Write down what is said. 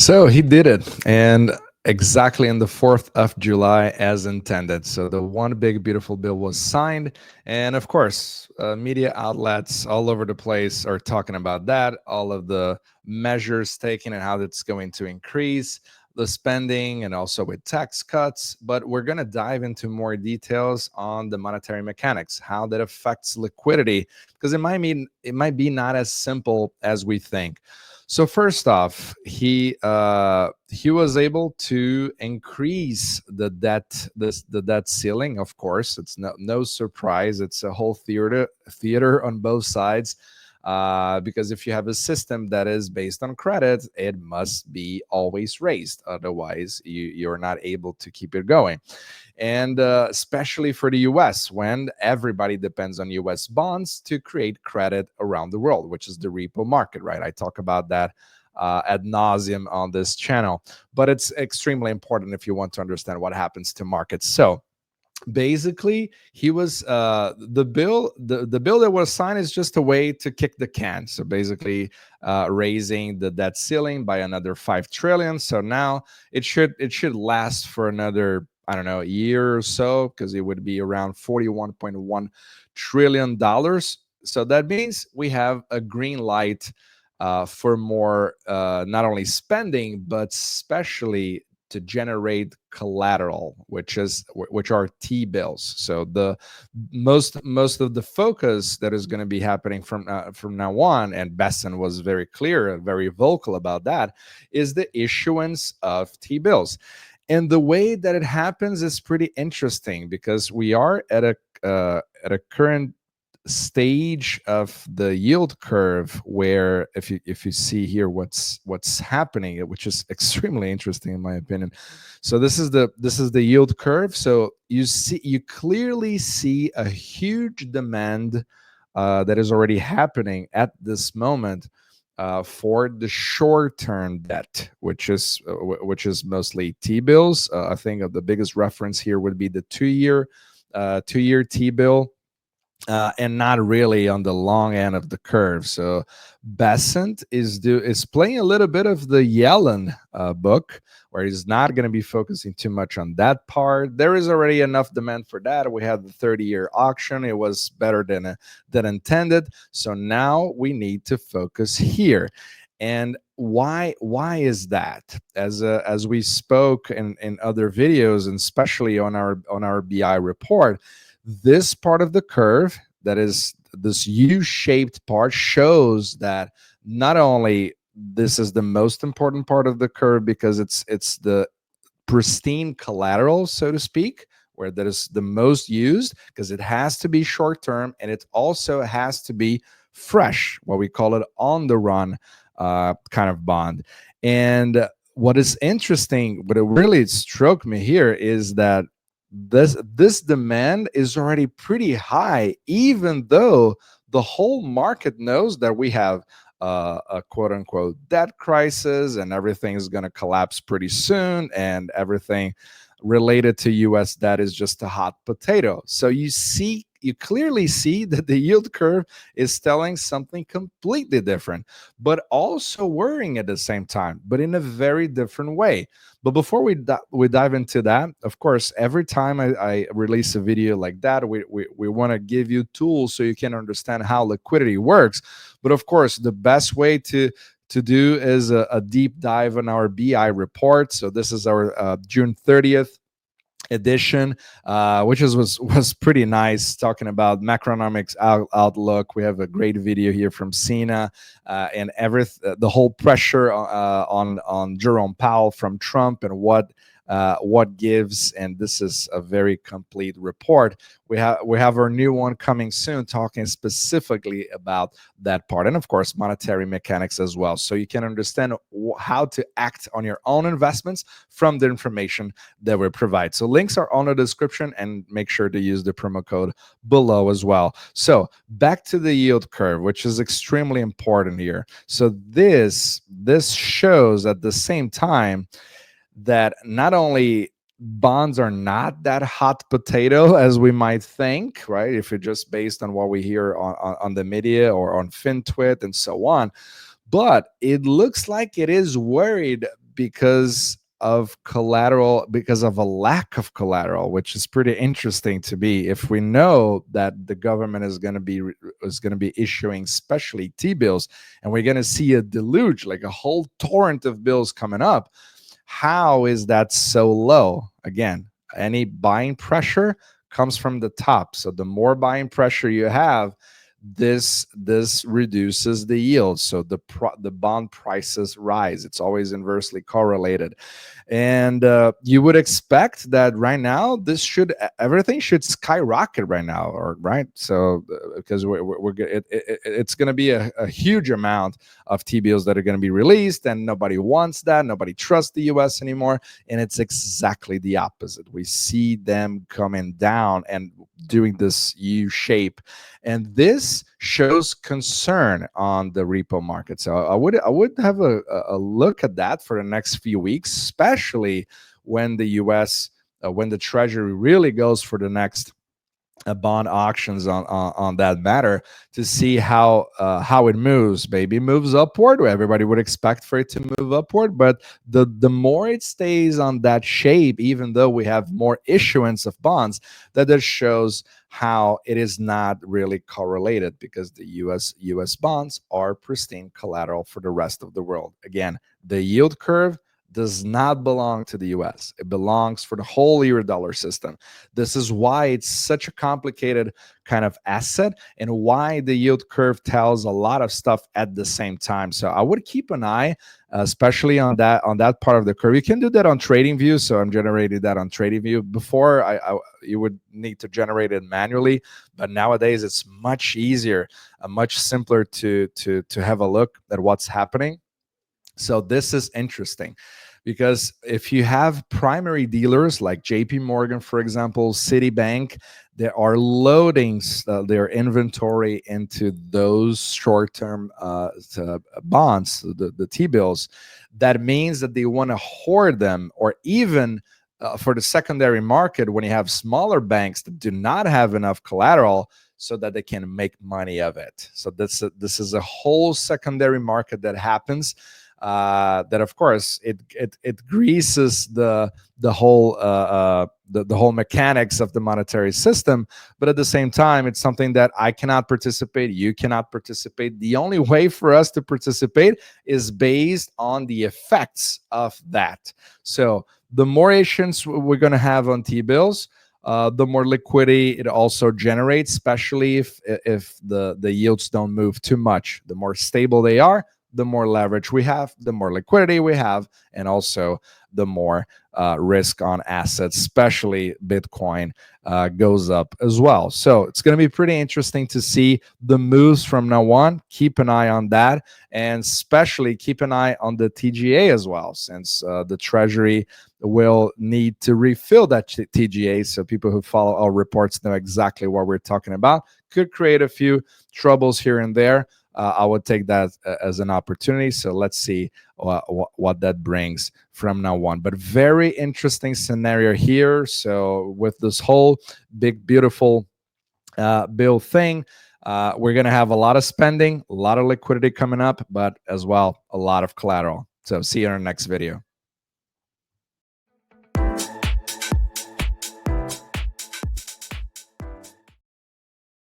So he did it, and exactly on the 4th of July as intended. So the one big beautiful bill was signed, and of course, media outlets all over the place are talking about that, all of the measures taken and how that's going to increase the spending and also with tax cuts. But we're going to dive into more details on the monetary mechanics, how that affects liquidity, because it might be not as simple as we think. So first off, he was able to increase the debt ceiling. Of course, it's no surprise. It's a whole theater on both sides. Because if you have a system that is based on credit, it must be always raised. Otherwise, you're not able to keep it going. And especially for the US, when everybody depends on US bonds to create credit around the world, which is the repo market, right? I talk about that ad nauseum on this channel, but it's extremely important if you want to understand what happens to markets. So basically he was the bill that was signed is just a way to kick the can. So basically raising the debt ceiling by another 5 trillion. So now it should last for another, I don't know, a year or so, because it would be around 41.1 trillion dollars. So that means we have a green light for more, not only spending but especially to generate collateral, which are T bills. So the most of the focus that is going to be happening from now on, and Besson was very clear, very vocal about that, is the issuance of T bills. And the way that it happens is pretty interesting, because we are at a current stage of the yield curve where, if you see here what's happening, which is extremely interesting in my opinion. So this is the yield curve. So you clearly see a huge demand that is already happening at this moment for the short-term debt, which is mostly T-bills. I think of the biggest reference here would be the two-year T-bill, and not really on the long end of the curve. So Besant is playing a little bit of the Yellen book, where he's not going to be focusing too much on that part. There is already enough demand for that. We had the 30-year auction; it was better than intended. So now we need to focus here. And why is that? As we spoke in other videos, and especially on our BI report, this part of the curve, that is this U-shaped part, shows that not only this is the most important part of the curve, because it's the pristine collateral, so to speak, where that is the most used, because it has to be short term, and it also has to be fresh, what we call it on the run kind of bond. And what is interesting, what it really struck me here, is that this demand is already pretty high, even though the whole market knows that we have a quote unquote debt crisis, and everything is going to collapse pretty soon, and everything related to US debt is just a hot potato. So you clearly see that the yield curve is telling something completely different, but also worrying at the same time, but in a very different way. But before we dive into that, of course, every time I release a video like that, we want to give you tools so you can understand how liquidity works. But of course, the best way to do is a deep dive on our BI report. So this is our June 30th edition, which was pretty nice, talking about macroeconomics outlook. We have a great video here from Cena, and the whole pressure on Jerome Powell from Trump, and what gives. And this is a very complete report. We have our new one coming soon, talking specifically about that part, and of course monetary mechanics as well, so you can understand how to act on your own investments from the information that we provide. So links are on the description, and make sure to use the promo code below as well. So back to the yield curve, which is extremely important here. So this shows at the same time that not only bonds are not that hot potato as we might think, right? If it's just based on what we hear on the media or on FinTwit and so on, but it looks like it is worried, because of collateral, because of a lack of collateral, which is pretty interesting to me. If we know that the government is going to be issuing especially T-bills, and we're going to see a deluge, like a whole torrent of bills coming up, how is that so low? Again, any buying pressure comes from the top. So the more buying pressure you have, this reduces the yield, so the bond prices rise. It's always inversely correlated, and you would expect that right now everything should skyrocket right now, or right. So because it's going to be a huge amount of T-bills that are going to be released, and nobody wants that. Nobody trusts the U.S. anymore, and it's exactly the opposite. We see them coming down and doing this U shape, and this shows concern on the repo market. So I would have a look at that for the next few weeks, especially when the U.S. When the Treasury really goes for the next bond auctions on that matter, to see how it moves. Maybe it moves upward. Everybody would expect for it to move upward, but the more it stays on that shape, even though we have more issuance of bonds, that just shows how it is not really correlated, because the US bonds are pristine collateral for the rest of the world. Again, the yield curve does not belong to the US. It belongs for the whole euro-dollar system. This is why it's such a complicated kind of asset, and why the yield curve tells a lot of stuff at the same time. So I would keep an eye, especially on that part of the curve. You can do that on TradingView. So I'm generating that on TradingView. Before, you would need to generate it manually, but nowadays it's much easier, much simpler to have a look at what's happening. So this is interesting, because if you have primary dealers like JP Morgan, for example, Citibank, they are loading their inventory into those short-term bonds, the T-bills. That means that they want to hoard them, or even for the secondary market, when you have smaller banks that do not have enough collateral, so that they can make money of it. So this is a whole secondary market that happens. That of course it greases the whole the whole mechanics of the monetary system, but at the same time, it's something that I cannot participate, you cannot participate. The only way for us to participate is based on the effects of that. So the more issuance we're going to have on T-bills, the more liquidity it also generates, especially if the yields don't move too much. The more stable they are, the more leverage we have, the more liquidity we have, and also the more risk on assets, especially Bitcoin, goes up as well. So it's going to be pretty interesting to see the moves from now on. Keep an eye on that, and especially keep an eye on the TGA as well, since the Treasury will need to refill that TGA. So people who follow our reports know exactly what we're talking about. Could create a few troubles here and there. I would take that as an opportunity. So let's see what that brings from now on. But very interesting scenario here. So with this whole big, beautiful bill thing, we're going to have a lot of spending, a lot of liquidity coming up, but as well, a lot of collateral. So see you in our next video.